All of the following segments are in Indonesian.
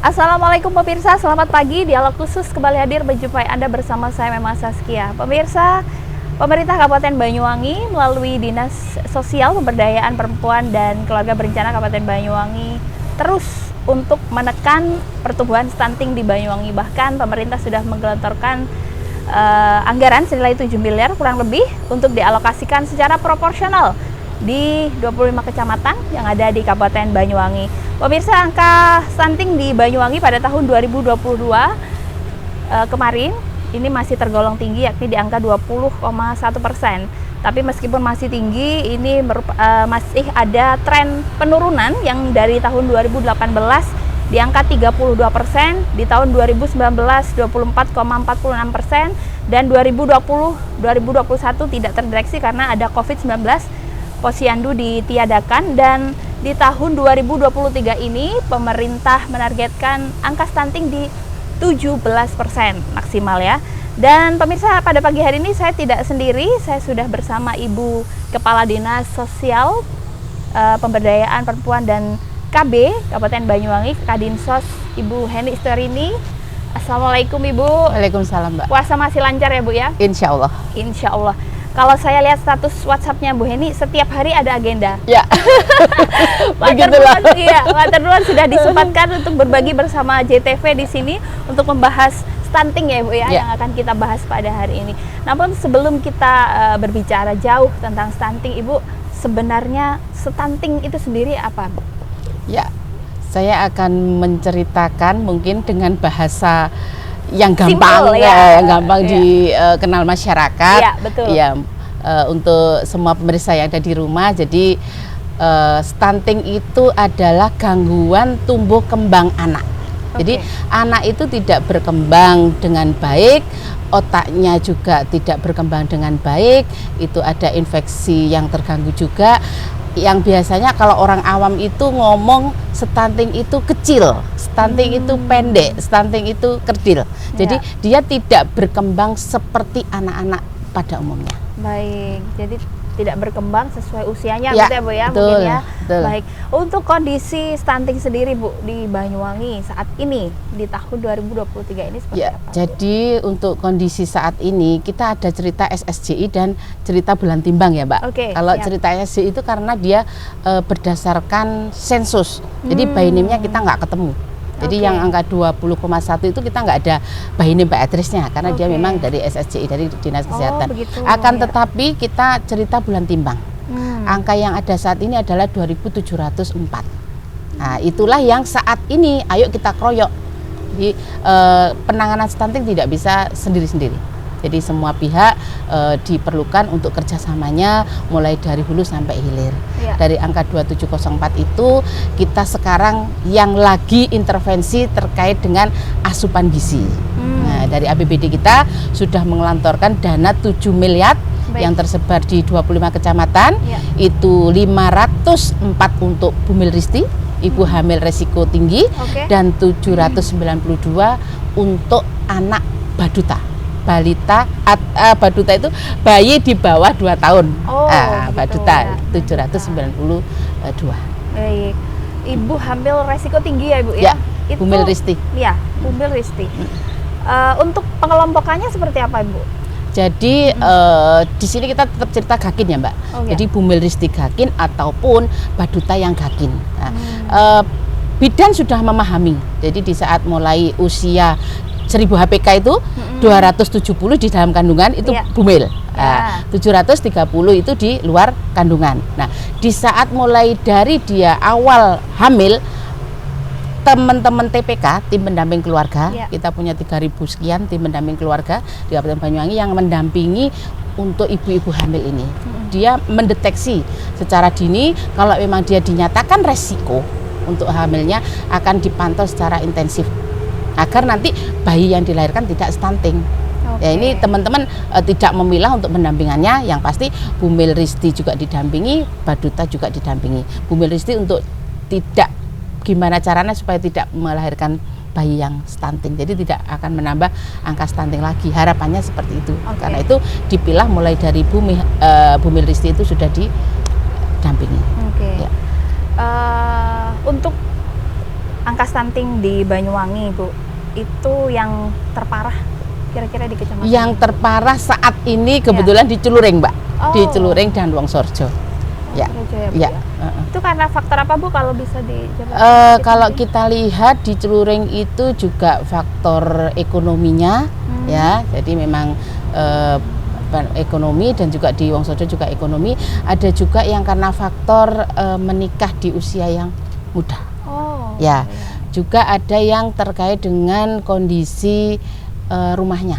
Assalamualaikum pemirsa, selamat pagi. Dialog khusus kembali hadir menjumpai Anda bersama saya Mema Saskia. Pemirsa, pemerintah Kabupaten Banyuwangi melalui Dinas Sosial Pemberdayaan Perempuan dan Keluarga Berencana Kabupaten Banyuwangi terus untuk menekan pertumbuhan stunting di Banyuwangi. Bahkan pemerintah sudah menggelontorkan anggaran senilai 7 miliar kurang lebih untuk dialokasikan secara proporsional di 25 kecamatan yang ada di Kabupaten Banyuwangi. Pemirsa, angka stunting di Banyuwangi pada tahun 2022 kemarin ini masih tergolong tinggi, yakni di angka 20,1%. Tapi meskipun masih tinggi, ini masih ada tren penurunan yang dari tahun 2018 di angka 32%, di tahun 2019 24,46%, dan 2020-2021 tidak terdeteksi karena ada COVID-19, posyandu ditiadakan, dan di tahun 2023 ini pemerintah menargetkan angka stunting di 17% maksimal ya. Dan pemirsa, pada pagi hari ini saya tidak sendiri, saya sudah bersama Ibu Kepala Dinas Sosial Pemberdayaan Perempuan dan KB Kabupaten Banyuwangi, Kadinsos, Ibu Heni Istorini. Assalamualaikum Ibu. Waalaikumsalam Mbak. Puasa masih lancar ya Bu ya? Insya Allah. Insya Allah. Kalau saya lihat status WhatsApp-nya Bu Heni, setiap hari ada agenda. Ya. Mater nuwun sudah disempatkan untuk berbagi bersama JTV di sini untuk membahas stunting ya Bu ya, yang akan kita bahas pada hari ini. Namun sebelum kita berbicara jauh tentang stunting, Ibu, sebenarnya stunting itu sendiri apa Bu? Ya, saya akan menceritakan mungkin dengan bahasa yang gampang, simple, ya. Yang gampang dikenal masyarakat. Ya, betul. Ya, untuk semua pemirsa yang ada di rumah. Jadi stunting itu adalah gangguan tumbuh kembang anak. Jadi anak itu tidak berkembang dengan baik, otaknya juga tidak berkembang dengan baik. Itu ada infeksi yang terganggu juga. Yang biasanya kalau orang awam itu ngomong stunting itu kecil, stunting itu pendek, stunting itu kerdil. Jadi dia tidak berkembang seperti anak-anak pada umumnya. Baik, jadi tidak berkembang sesuai usianya, ya, gitu ya Bu ya, betul, mungkin ya. Betul. Baik, untuk kondisi stunting sendiri Bu di Banyuwangi saat ini di tahun 2023 ini seperti apa? Jadi untuk kondisi saat ini kita ada cerita SSJI dan cerita bulan timbang ya Mbak. Kalau cerita SSJI itu karena dia berdasarkan sensus, jadi by name-nya kita nggak ketemu. Jadi yang angka 20,1 itu kita nggak ada bahine Mbak Atrisnya karena dia memang dari SSJI, dari Dinas Kesehatan. Akan tetapi kita cerita bulan timbang. Angka yang ada saat ini adalah 2.704. Nah, itulah yang saat ini ayo kita kroyok. Jadi penanganan stunting tidak bisa sendiri-sendiri. Jadi semua pihak diperlukan untuk kerjasamanya mulai dari hulu sampai hilir. Dari angka 2704 itu kita sekarang yang lagi intervensi terkait dengan asupan gizi. Nah, dari APBD kita sudah mengelontorkan dana 7 miliar yang tersebar di 25 kecamatan. Itu 504 untuk Bumil Risti, ibu hamil resiko tinggi, dan 792 untuk anak baduta. Balita, baduta itu bayi di bawah 2 tahun. Baduta 792. Baik. Ibu hamil resiko tinggi ya Bu ya? Itu Bumil Risti. Ya, Bumil Risti. Untuk pengelompokannya seperti apa Ibu? Jadi di sini kita tetap cerita gakin ya Mbak. Jadi Bumil Risti gakin ataupun baduta yang gakin. Bidan sudah memahami. Jadi di saat mulai usia 1000 HPK itu 270 di dalam kandungan itu bumil, 730 itu di luar kandungan. Nah, di saat mulai dari dia awal hamil, teman-teman TPK, tim pendamping keluarga, kita punya 3000 sekian tim pendamping keluarga di Kabupaten Banyuwangi yang mendampingi untuk ibu-ibu hamil ini. Dia mendeteksi secara dini kalau memang dia dinyatakan resiko untuk hamilnya akan dipantau secara intensif agar nanti bayi yang dilahirkan tidak stunting. Ya, ini teman-teman tidak memilah untuk pendampingannya. Yang pasti Bumil Risti juga didampingi, baduta juga didampingi. Bumil Risti untuk tidak gimana caranya supaya tidak melahirkan bayi yang stunting, jadi tidak akan menambah angka stunting lagi. Harapannya seperti itu. Karena itu dipilah mulai dari Bumil Risti itu sudah didampingi. Untuk angka stunting di Banyuwangi, Bu, itu yang terparah kira-kira di kecamatan? Yang terparah saat ini kebetulan di Celuring, Mbak. Di Celuring dan Wongsorjo. Ya. Ya. Itu karena faktor apa, Bu, kalau bisa dijelaskan? Kalau kita lihat di Celuring itu juga faktor ekonominya, ya. Jadi memang ekonomi, dan juga di Wongsorjo juga ekonomi. Ada juga yang karena faktor menikah di usia yang muda. Ya. Juga ada yang terkait dengan kondisi rumahnya.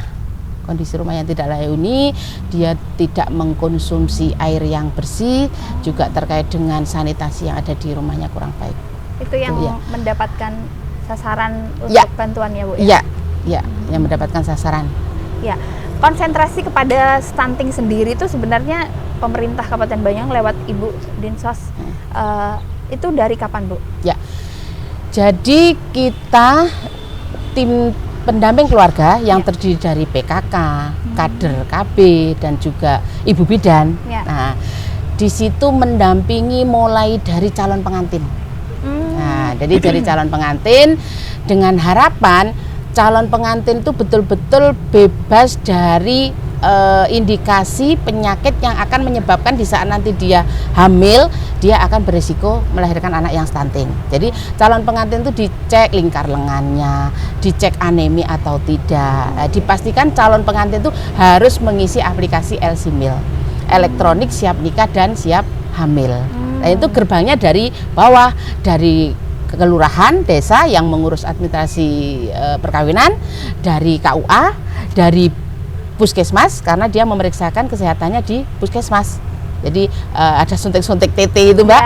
Kondisi rumah yang tidak layak huni, dia tidak mengkonsumsi air yang bersih, juga terkait dengan sanitasi yang ada di rumahnya kurang baik. Itu yang mendapatkan sasaran untuk bantuan ya, Bu? Ya, yang mendapatkan sasaran. Ya, konsentrasi kepada stunting sendiri itu sebenarnya pemerintah Kabupaten Banyuwangi lewat Ibu Dinsos itu dari kapan, Bu? Ya, jadi kita tim pendamping keluarga yang terdiri dari PKK, kader KB, dan juga Ibu Bidan. Nah, di situ mendampingi mulai dari calon pengantin. Nah, jadi dari calon pengantin dengan harapan calon pengantin itu betul-betul bebas dari indikasi penyakit yang akan menyebabkan di saat nanti dia hamil, dia akan berisiko melahirkan anak yang stunting. Jadi calon pengantin itu dicek lingkar lengannya, dicek anemi atau tidak. Dipastikan calon pengantin itu harus mengisi aplikasi LCMIL, elektronik siap nikah dan siap hamil. Nah, itu gerbangnya dari bawah, dari kelurahan desa yang mengurus administrasi perkawinan, dari KUA, dari Puskesmas, karena dia memeriksakan kesehatannya di Puskesmas. Jadi ada suntik-suntik TT itu, Mbak.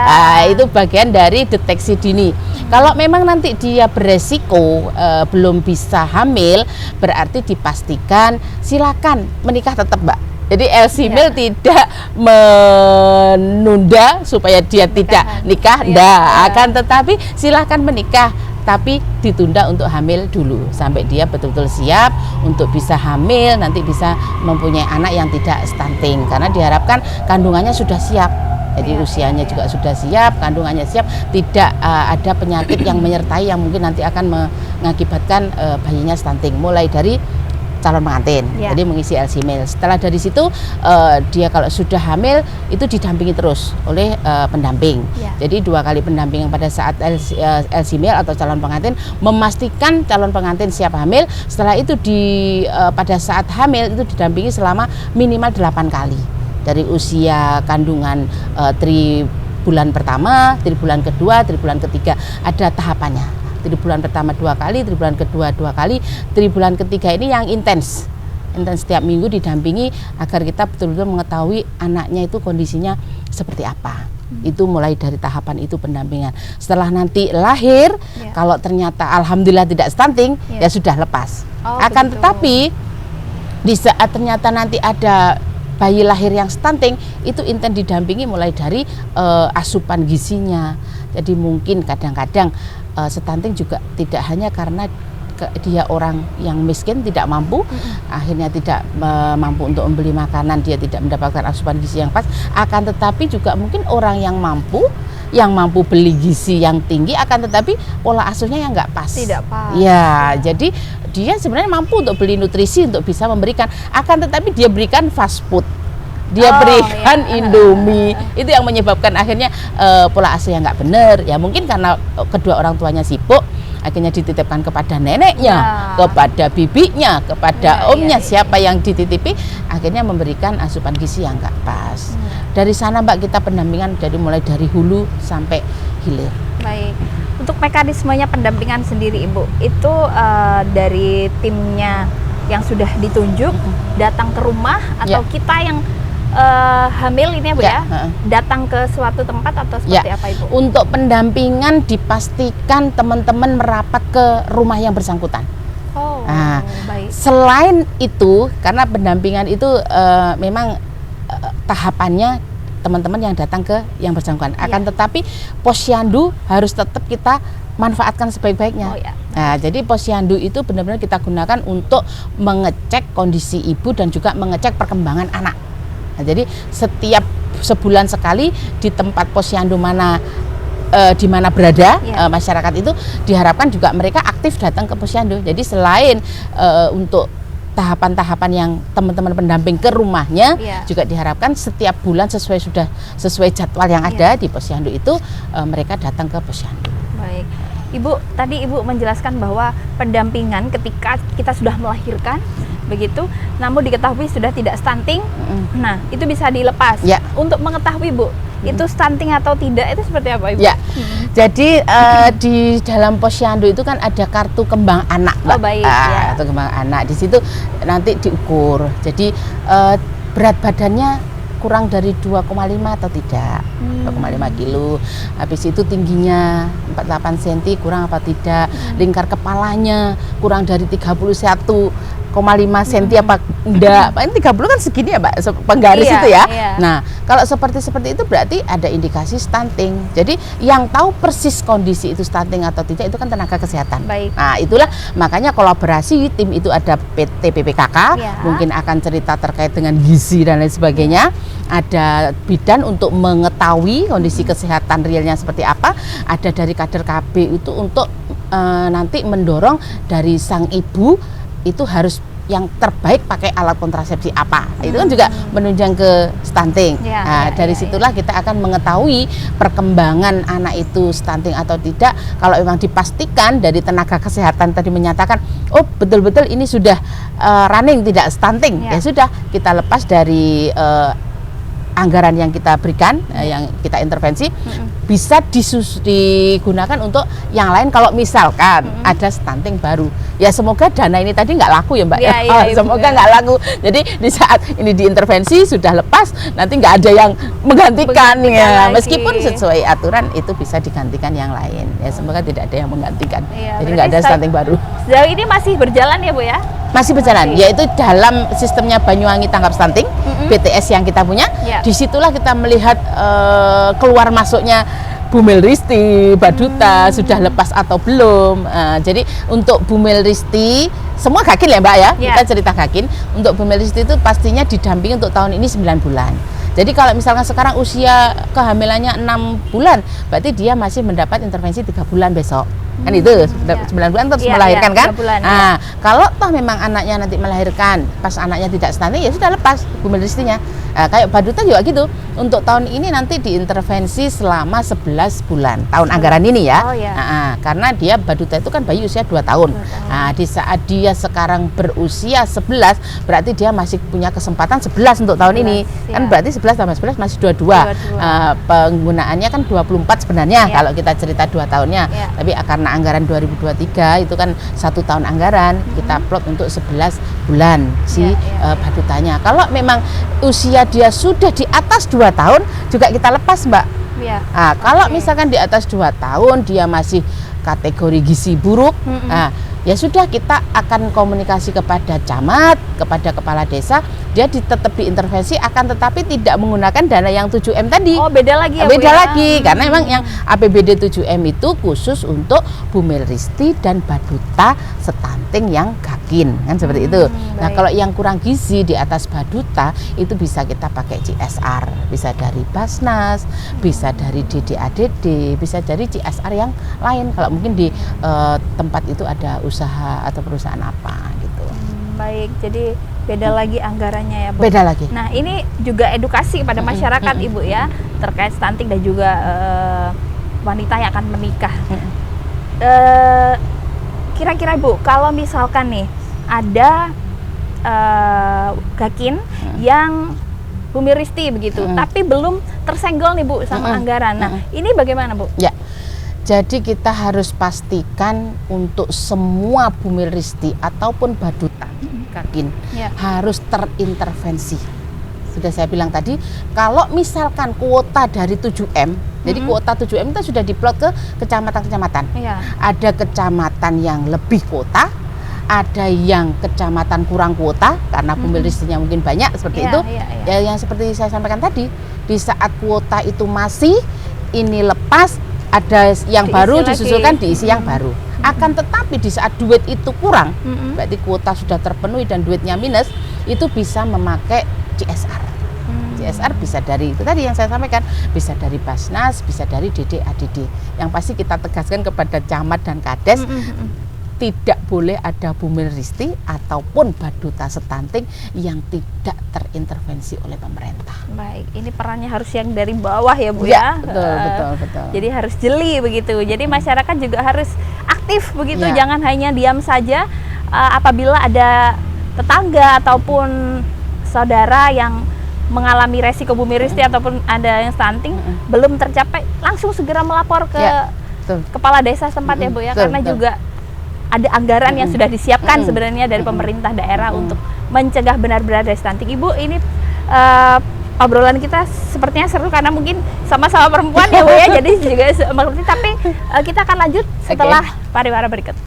Itu bagian dari deteksi dini. Kalau memang nanti dia beresiko belum bisa hamil, berarti dipastikan silakan menikah tetap, Mbak. Jadi LCMIL tidak menunda supaya dia tidak nikah, akan tetapi silakan menikah, tapi ditunda untuk hamil dulu sampai dia betul-betul siap untuk bisa hamil, nanti bisa mempunyai anak yang tidak stunting, karena diharapkan kandungannya sudah siap. Jadi usianya juga sudah siap, kandungannya siap, tidak ada penyakit yang menyertai yang mungkin nanti akan mengakibatkan bayinya stunting, mulai dari calon pengantin. Jadi mengisi LCMIL. Setelah dari situ dia kalau sudah hamil itu didampingi terus oleh pendamping. Jadi 2 kali pendampingan pada saat LCMIL atau calon pengantin, memastikan calon pengantin siap hamil. Setelah itu pada saat hamil itu didampingi selama minimal 8 kali. Dari usia kandungan tribulan pertama, tribulan kedua, tribulan ketiga, ada tahapannya. Tribulan pertama 2 kali, tribulan kedua 2 kali, tribulan ketiga ini yang intens setiap minggu didampingi agar kita betul-betul mengetahui anaknya itu kondisinya seperti apa. Itu mulai dari tahapan itu pendampingan. Setelah nanti lahir, kalau ternyata alhamdulillah tidak stunting, ya sudah lepas. Akan tetapi di saat ternyata nanti ada bayi lahir yang stunting, itu intens didampingi mulai dari asupan gizinya. Jadi mungkin kadang-kadang stunting juga tidak hanya karena dia orang yang miskin, tidak mampu, akhirnya tidak mampu untuk membeli makanan, dia tidak mendapatkan asupan gizi yang pas, akan tetapi juga mungkin orang yang mampu beli gizi yang tinggi, akan tetapi pola asuhnya yang nggak pas. Tidak pas. Ya, jadi dia sebenarnya mampu untuk beli nutrisi untuk bisa memberikan, akan tetapi dia berikan fast food. Dia berikan Indomie, itu yang menyebabkan akhirnya pola asuh yang nggak benar. Ya mungkin karena kedua orang tuanya sibuk, akhirnya dititipkan kepada neneknya, kepada bibinya, kepada omnya, siapa yang dititipi, akhirnya memberikan asupan gizi yang nggak pas. Dari sana, Mbak, kita pendampingan mulai dari hulu sampai hilir. Baik. Untuk mekanismenya pendampingan sendiri, Ibu, itu dari timnya yang sudah ditunjuk datang ke rumah atau kita yang hamil ini, Bu, datang ke suatu tempat atau seperti apa, Ibu? Untuk pendampingan dipastikan teman-teman merapat ke rumah yang bersangkutan. Baik. Selain itu, karena pendampingan itu memang tahapannya teman-teman yang datang ke yang bersangkutan. Akan tetapi posyandu harus tetap kita manfaatkan sebaik-baiknya. Nah, jadi posyandu itu benar-benar kita gunakan untuk mengecek kondisi ibu dan juga mengecek perkembangan anak. Nah, jadi setiap sebulan sekali di tempat posyandu mana di mana berada masyarakat itu diharapkan juga mereka aktif datang ke posyandu. Jadi selain untuk tahapan-tahapan yang teman-teman pendamping ke rumahnya, juga diharapkan setiap bulan sesuai jadwal yang ada di posyandu itu mereka datang ke posyandu. Baik, Ibu, tadi Ibu menjelaskan bahwa pendampingan ketika kita sudah melahirkan begitu, namun diketahui sudah tidak stunting, nah itu bisa dilepas. Untuk mengetahui Bu, itu stunting atau tidak itu seperti apa Ibu? Jadi di dalam posyandu itu kan ada kartu kembang anak, Mbak. Kartu kembang anak, di situ nanti diukur. Jadi berat badannya kurang dari 2,5 atau tidak, 2,5 kilo. Habis itu tingginya 48 cm kurang apa tidak, lingkar kepalanya kurang dari 31,5 cm apa enggak. Ini 30 kan segini ya Mbak, penggaris itu ya. Nah, kalau seperti itu berarti ada indikasi stunting. Jadi yang tahu persis kondisi itu stunting atau tidak itu kan tenaga kesehatan. Nah, itulah makanya kolaborasi tim itu ada PT PPKK, mungkin akan cerita terkait dengan gizi dan lain sebagainya. Ada bidan untuk mengetahui kondisi kesehatan realnya seperti apa. Ada dari kader KB itu untuk nanti mendorong dari sang ibu itu harus yang terbaik pakai alat kontrasepsi apa. Itu kan juga menunjang ke stunting. Dari situlah kita akan mengetahui perkembangan anak itu stunting atau tidak. Kalau memang dipastikan dari tenaga kesehatan tadi menyatakan, oh betul-betul ini sudah running tidak stunting, ya sudah kita lepas dari anggaran yang kita berikan, yang kita intervensi, bisa digunakan untuk yang lain kalau misalkan ada stunting baru. Ya semoga dana ini tadi nggak laku ya Mbak. Semoga nggak laku. Jadi di saat ini diintervensi sudah lepas, nanti nggak ada yang menggantikan ya. Meskipun sesuai aturan itu bisa digantikan yang lain. Ya semoga tidak ada yang menggantikan. Jadi nggak ada stunting baru. Sejauh ini masih berjalan ya Bu ya? Masih berjalan, yaitu dalam sistemnya Banyuwangi Tanggap Stunting, BTS yang kita punya. Disitulah kita melihat keluar masuknya Bu Melristi, Baduta sudah lepas atau belum. Jadi untuk Bu Melristi semua gakin ya Mbak ya, kita cerita gakin. Untuk Bu Melristi itu pastinya didampingi untuk tahun ini 9 bulan. Jadi kalau misalkan sekarang usia kehamilannya 6 bulan, berarti dia masih mendapat intervensi 3 bulan besok. Kan itu 9 bulan terus melahirkan kan. Nah, kalau toh memang anaknya nanti melahirkan pas anaknya tidak stunting ya sudah lepas Bu Melristinya. Kayak Baduta juga gitu. Untuk tahun ini nanti diintervensi selama 11 bulan tahun anggaran ini ya. Karena dia Baduta itu kan bayi usia 2 tahun. Nah, di saat dia sekarang berusia 11 berarti dia masih punya kesempatan 11 untuk tahun ini. Kan berarti 11 tambah 11 masih 22. Penggunaannya kan 24 sebenarnya kalau kita cerita 2 tahunnya. Tapi karena anggaran 2023 itu kan 1 tahun anggaran, kita plot untuk 11 bulan si Badutanya. Kalau memang usia dia sudah di atas 2 tahun juga kita lepas Mbak. Nah, kalau misalkan di atas 2 tahun dia masih kategori gizi buruk, nah, ya sudah kita akan komunikasi kepada camat, kepada kepala desa, dia tetap diintervensi akan tetapi tidak menggunakan dana yang 7M tadi. Oh beda lagi ya beda lagi, karena memang yang APBD 7M itu khusus untuk Bu Melristi dan Baduta stunting yang gakin, kan seperti itu. Nah kalau yang kurang gizi di atas Baduta itu bisa kita pakai CSR, bisa dari Basnas, bisa dari DDADD, bisa dari CSR yang lain kalau mungkin di tempat itu ada usaha atau perusahaan apa gitu. Baik, jadi beda lagi anggarannya ya Bu. Beda lagi. Nah ini juga edukasi kepada masyarakat Ibu ya terkait stunting dan juga wanita yang akan menikah. Kira-kira Bu, kalau misalkan nih ada gakin yang Bu Melristi begitu, tapi belum tersenggol nih Bu sama anggaran. Nah ini bagaimana Bu? Ya. Jadi kita harus pastikan untuk semua Bu Melristi ataupun Baduta gakin harus terintervensi. Sudah saya bilang tadi, kalau misalkan kuota dari 7M, jadi kuota 7M itu sudah diplot ke kecamatan-kecamatan. Ada kecamatan yang lebih kuota, ada yang kecamatan kurang kuota karena Bu Melristinya mungkin banyak seperti itu. Ya, yang seperti saya sampaikan tadi, di saat kuota itu masih ini lepas, ada yang diisi baru disusulkan diisi yang baru. Akan tetapi di saat duit itu kurang, berarti kuota sudah terpenuhi dan duitnya minus, itu bisa memakai CSR. CSR bisa dari itu tadi yang saya sampaikan, bisa dari Basnas, bisa dari DD ADD. Yang pasti kita tegaskan kepada camat dan kades, tidak boleh ada bumil risti ataupun baduta stunting yang tidak terintervensi oleh pemerintah. Baik, ini perannya harus yang dari bawah ya Bu ya. Betul. Jadi harus jeli begitu. Jadi masyarakat juga harus aktif begitu, jangan hanya diam saja apabila ada tetangga ataupun saudara yang mengalami resiko bumil risti ataupun ada yang stunting belum tercapai, langsung segera melapor ke kepala desa setempat ya Bu ya, karena juga ada anggaran yang sudah disiapkan sebenarnya dari pemerintah daerah untuk mencegah benar-benar dari stunting. Ibu, ini obrolan kita sepertinya seru karena mungkin sama-sama perempuan ya Bu ya, jadi juga mengerti. Tapi kita akan lanjut setelah pariwara berikut.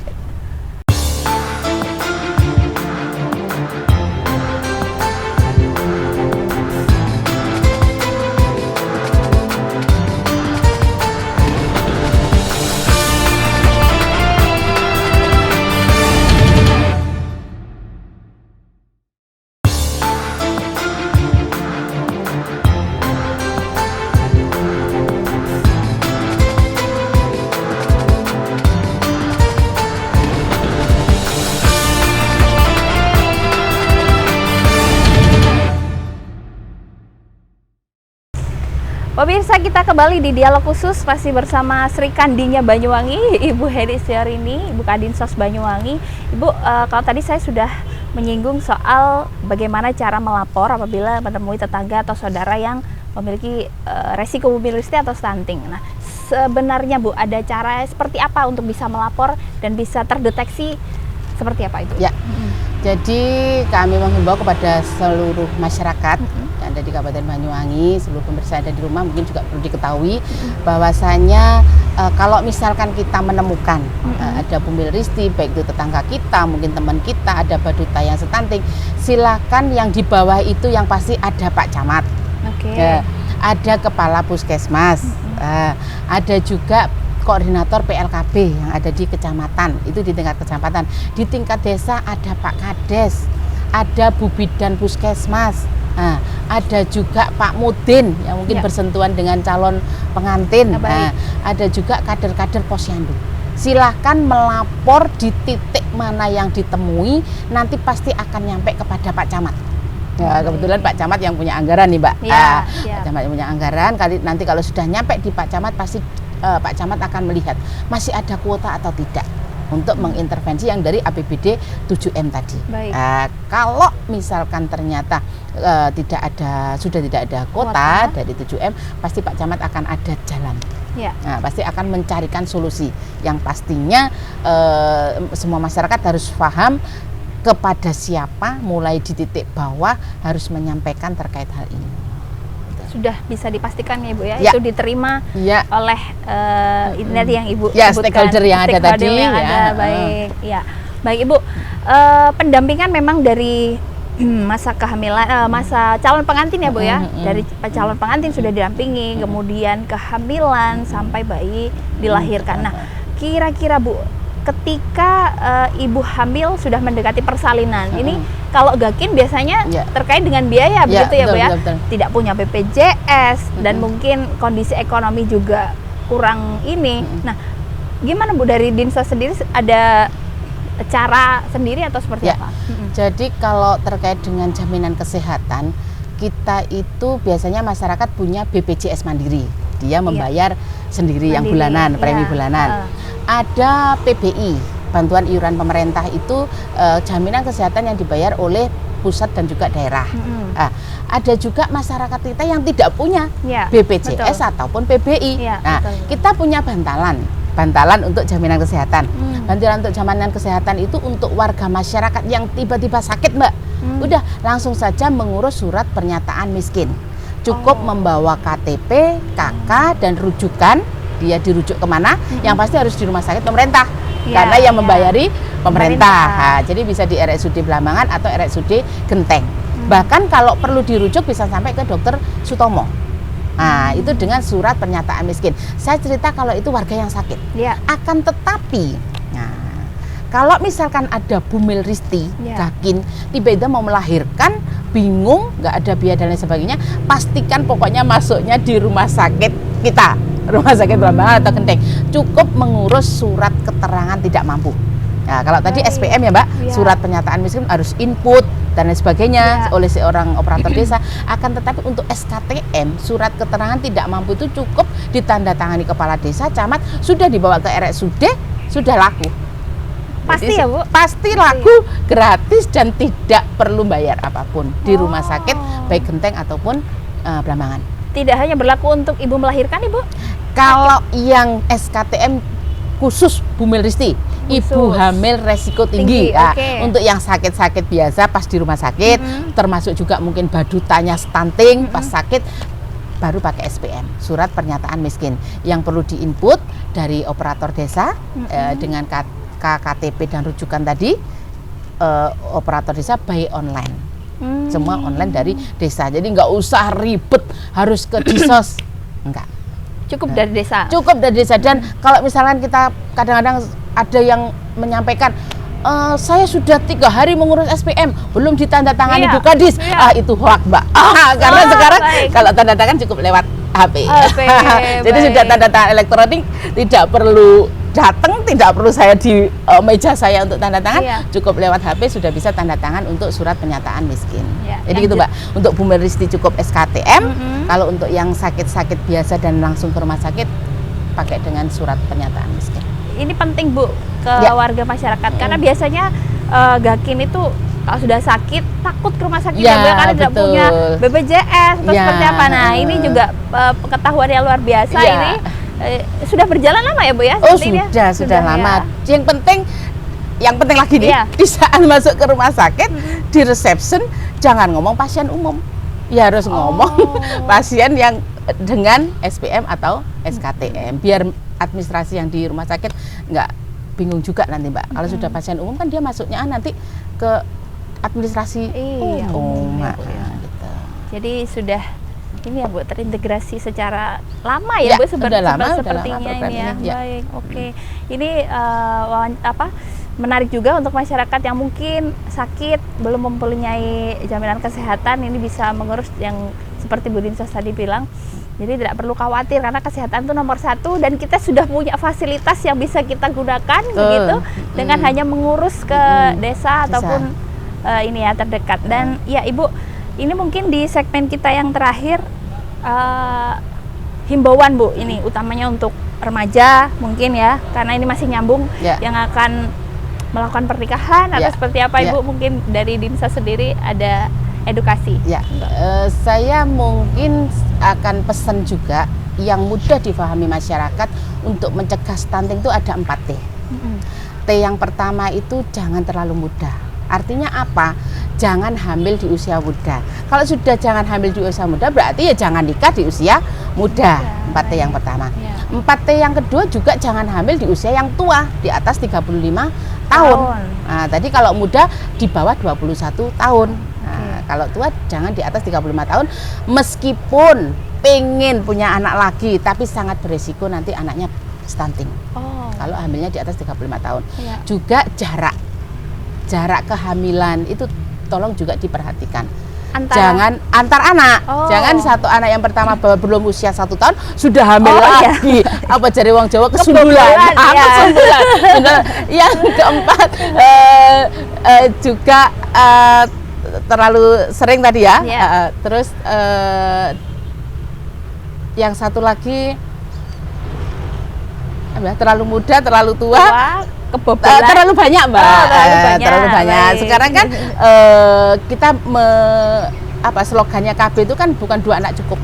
Pemirsa, kita kembali di dialog khusus masih bersama Sri Kandinya Banyuwangi, Ibu Hedi Siorini, Ibu Kadinsos Banyuwangi. Ibu, kalau tadi saya sudah menyinggung soal bagaimana cara melapor apabila menemui tetangga atau saudara yang memiliki resiko bumil risti atau stunting. Nah, sebenarnya Bu, ada cara seperti apa untuk bisa melapor dan bisa terdeteksi seperti apa itu? Ya, jadi kami menghimbau kepada seluruh masyarakat yang ada di Kabupaten Banyuwangi, seluruh pemirsa yang ada di rumah mungkin juga perlu diketahui bahwasanya kalau misalkan kita menemukan ada bumil risti, baik itu tetangga kita, mungkin teman kita, ada baduta yang stunting, silakan yang di bawah itu yang pasti ada Pak Camat, ada Kepala Puskesmas, ada juga koordinator PLKB yang ada di kecamatan, itu di tingkat kecamatan. Di tingkat desa ada Pak Kades, ada Bu Bidan Puskesmas, ada juga Pak Mudin yang mungkin bersentuhan dengan calon pengantin, ada juga kader-kader posyandu. Silahkan melapor di titik mana yang ditemui, nanti pasti akan nyampe kepada Pak Camat. Ya, kebetulan Pak Camat yang punya anggaran nih Mbak. Pak Camat yang punya anggaran, nanti kalau sudah nyampe di Pak Camat pasti Pak Camat akan melihat masih ada kuota atau tidak untuk mengintervensi yang dari APBD 7M tadi. Kalau misalkan ternyata sudah tidak ada kuota dari 7M, pasti Pak Camat akan ada jalan. Nah, pasti akan mencarikan solusi yang pastinya semua masyarakat harus paham kepada siapa, mulai di titik bawah harus menyampaikan terkait hal ini. Sudah bisa dipastikan ya Ibu ya, itu diterima oleh ini yang Ibu sebutkan, stakeholder yang ada tadi baik baik Ibu. Pendampingan memang dari masa kehamilan, masa calon pengantin ya Bu ya, dari calon pengantin sudah didampingi, kemudian kehamilan sampai bayi dilahirkan. Nah, kira-kira Bu, ketika ibu hamil sudah mendekati persalinan, ini kalau Gakin biasanya terkait dengan biaya begitu ya Bu ya, tidak punya BPJS dan mungkin kondisi ekonomi juga kurang ini. Nah, gimana Bu, dari Dinsos sendiri ada cara sendiri atau seperti apa? Jadi kalau terkait dengan jaminan kesehatan, kita itu biasanya masyarakat punya BPJS Mandiri, dia membayar sendiri yang bulanan, premi bulanan. Ada PBI, bantuan iuran pemerintah, itu jaminan kesehatan yang dibayar oleh pusat dan juga daerah. Ada juga masyarakat kita yang tidak punya BPJS ataupun PBI. Kita punya bantalan untuk jaminan kesehatan. Bantalan untuk jaminan kesehatan itu untuk warga masyarakat yang tiba-tiba sakit Mbak, udah langsung saja mengurus surat pernyataan miskin. Cukup membawa KTP, KK, dan rujukan. Dia dirujuk kemana? Yang pasti harus di rumah sakit pemerintah, karena yang membayari pemerintah. Jadi bisa di RSUD Blambangan atau RSUD Genteng. Bahkan kalau perlu dirujuk bisa sampai ke Dokter Sutomo. Nah, itu dengan surat pernyataan miskin. Saya cerita kalau itu warga yang sakit. Akan tetapi, kalau misalkan ada bumil risti, Gakin, tiba-tiba mau melahirkan, bingung, nggak ada biaya dan lain sebagainya, pastikan pokoknya masuknya di rumah sakit kita, rumah sakit Blambangan atau Genteng. Cukup mengurus surat keterangan tidak mampu. Nah, kalau tadi SPM ya Mbak, surat pernyataan miskin harus input dan lain sebagainya oleh seorang operator desa. Akan tetapi untuk SKTM, surat keterangan tidak mampu itu cukup ditandatangani kepala desa, camat, sudah dibawa ke RSUD, sudah laku. Pasti. Jadi, ya Bu? Pasti laku, gratis dan tidak perlu bayar apapun di rumah sakit baik Genteng ataupun Blambangan. Tidak hanya berlaku untuk ibu melahirkan Ibu? Kalau yang SKTM khusus Bu Melristi, ibu hamil resiko tinggi. Nah, untuk yang sakit-sakit biasa pas di rumah sakit, termasuk juga mungkin badutanya stunting pas sakit, baru pakai SPM, surat pernyataan miskin, yang perlu diinput dari operator desa dengan KTP dan rujukan tadi, operator desa by online. Semua online dari desa, jadi nggak usah ribet harus ke disos, enggak. Cukup dari desa. Cukup dari desa. Dan kalau misalkan kita kadang-kadang ada yang menyampaikan, saya sudah 3 hari mengurus SPM belum ditandatangani Bu Kadis, itu hoak Mbak. Karena sekarang kalau tanda tangan cukup lewat HP. Jadi sudah tanda tangan elektronik, tidak perlu datang, tidak perlu saya di meja saya untuk tanda tangan, cukup lewat HP sudah bisa tanda tangan untuk surat pernyataan miskin. Jadi gitu Mbak, untuk Bu Melristi cukup SKTM, kalau untuk yang sakit-sakit biasa dan langsung ke rumah sakit pakai dengan surat pernyataan miskin. Ini penting Bu ke warga masyarakat, karena biasanya Gakin itu kalau sudah sakit takut ke rumah sakit karena tidak punya BPJS atau seperti apa. Nah ini juga pengetahuan yang luar biasa ini. Sudah berjalan lama ya Bu ya? Oh sudah lama. Yang penting lagi nih, di saat masuk ke rumah sakit, di reception jangan ngomong pasien umum, ya harus ngomong pasien yang dengan SPM atau SKTM, biar administrasi yang di rumah sakit nggak bingung juga nanti Mbak. Kalau sudah pasien umum kan dia masuknya nanti ke administrasi umum. Gitu. Jadi sudah ini ya Bu, terintegrasi secara lama ya Bu, sepertinya ini ya. Baik, oke. Ini menarik juga untuk masyarakat yang mungkin sakit, belum mempunyai jaminan kesehatan, ini bisa mengurus yang seperti Bu Dinsos tadi bilang. Jadi tidak perlu khawatir karena kesehatan itu nomor 1 dan kita sudah punya fasilitas yang bisa kita gunakan begitu dengan hanya mengurus ke desa ataupun ini ya terdekat. Dan ya Ibu, ini mungkin di segmen kita yang terakhir himbauan Bu, ini utamanya untuk remaja mungkin ya, karena ini masih nyambung yang akan melakukan pernikahan atau seperti apa Ibu, mungkin dari Dinsos sendiri ada edukasi. Saya mungkin akan pesan juga yang mudah difahami masyarakat untuk mencegah stunting itu ada 4T. T yang pertama itu jangan terlalu muda. Artinya apa? Jangan hamil di usia muda. Kalau sudah jangan hamil di usia muda, berarti ya jangan nikah di usia muda. 4T yang pertama. 4T yang kedua juga jangan hamil di usia yang tua, di atas 35 tahun. Nah, tadi kalau muda di bawah 21 tahun. Nah, kalau tua jangan di atas 35 tahun, meskipun pengen punya anak lagi, tapi sangat beresiko nanti anaknya stunting. Kalau hamilnya di atas 35 tahun. Juga jarak kehamilan itu tolong juga diperhatikan. Jangan antar anak, jangan satu anak yang pertama belum usia 1 tahun sudah hamil lagi. Apa jari wong Jawa kesumbulan. Yang keempat juga terlalu sering tadi ya. Terus yang satu lagi terlalu muda, terlalu tua, terlalu banyak Mbak. Terlalu banyak. Sekarang kan kita slogannya KB itu kan bukan 2 anak cukup,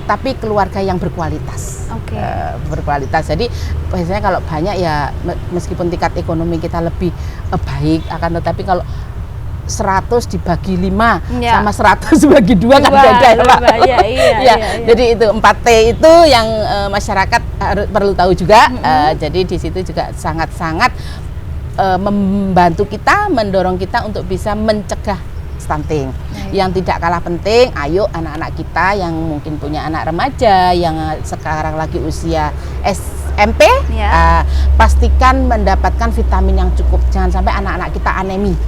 tapi keluarga yang berkualitas. Berkualitas. Jadi biasanya kalau banyak ya meskipun tingkat ekonomi kita lebih baik, akan tetapi kalau 100 dibagi 5 sama 100 dibagi 2 kan beda ya Pak. Jadi itu 4T itu yang masyarakat perlu tahu juga. Jadi di situ juga sangat-sangat membantu kita, mendorong kita untuk bisa mencegah stunting. Yang tidak kalah penting, ayo anak-anak kita yang mungkin punya anak remaja yang sekarang lagi usia SMP, pastikan mendapatkan vitamin yang cukup. Jangan sampai anak-anak kita anemi.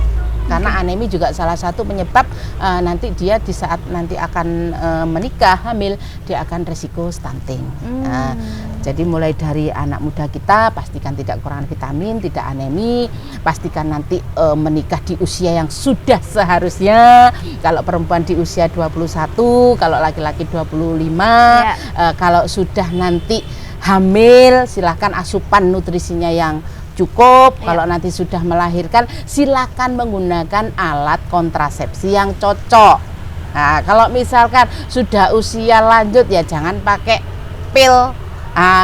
karena anemi juga salah satu penyebab nanti dia di saat nanti akan menikah hamil dia akan resiko stunting. Jadi mulai dari anak muda kita pastikan tidak kekurangan vitamin, tidak anemi, pastikan nanti menikah di usia yang sudah seharusnya. Kalau perempuan di usia 21, kalau laki-laki 25, kalau sudah nanti hamil silahkan asupan nutrisinya yang cukup. Kalau nanti sudah melahirkan silakan menggunakan alat kontrasepsi yang cocok. Nah, kalau misalkan sudah usia lanjut ya jangan pakai pil.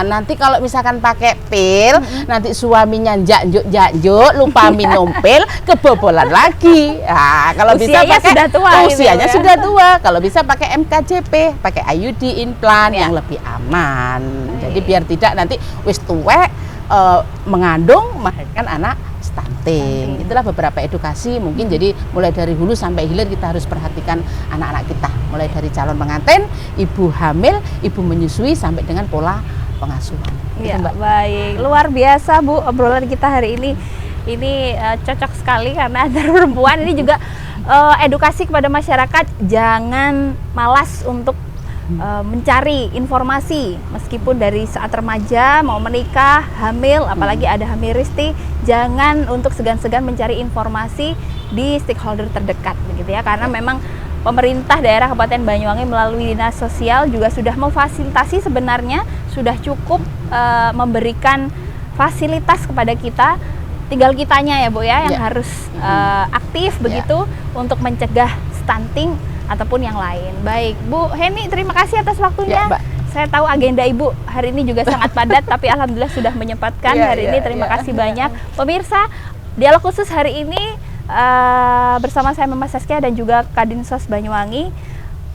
Nanti kalau misalkan pakai pil, nanti suaminya janjuk lupa minum pil, kebobolan lagi. Kalau bisa pakai sudah tua, usianya sudah tua. Kalau bisa pakai MKJP, pakai IUD implant yang lebih aman. Jadi biar tidak nanti wis tuwek mengandung melahirkan anak stunting. Itulah beberapa edukasi mungkin. Jadi mulai dari hulu sampai hilir kita harus perhatikan anak-anak kita, mulai dari calon pengantin, ibu hamil, ibu menyusui sampai dengan pola pengasuhan. Ya, baik, luar biasa Bu obrolan kita hari ini. Ini cocok sekali karena antar perempuan ini juga edukasi kepada masyarakat, jangan malas untuk mencari informasi meskipun dari saat remaja mau menikah, hamil, apalagi ada hamil risti, jangan untuk segan-segan mencari informasi di stakeholder terdekat begitu ya, karena memang pemerintah daerah Kabupaten Banyuwangi melalui Dinas Sosial juga sudah memfasilitasi, sebenarnya sudah cukup memberikan fasilitas kepada kita, tinggal kitanya ya Bu ya yang harus aktif begitu untuk mencegah stunting ataupun yang lain. Baik, Bu Heni, terima kasih atas waktunya. Saya tahu agenda Ibu hari ini juga sangat padat, tapi alhamdulillah sudah menyempatkan hari ini. Terima kasih banyak. Pemirsa, dialog khusus hari ini bersama saya Mama Saskia dan juga Kadinsos Banyuwangi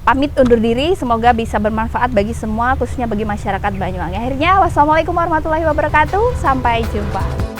pamit undur diri. Semoga bisa bermanfaat bagi semua, khususnya bagi masyarakat Banyuwangi. Akhirnya, wassalamualaikum warahmatullahi wabarakatuh. Sampai jumpa.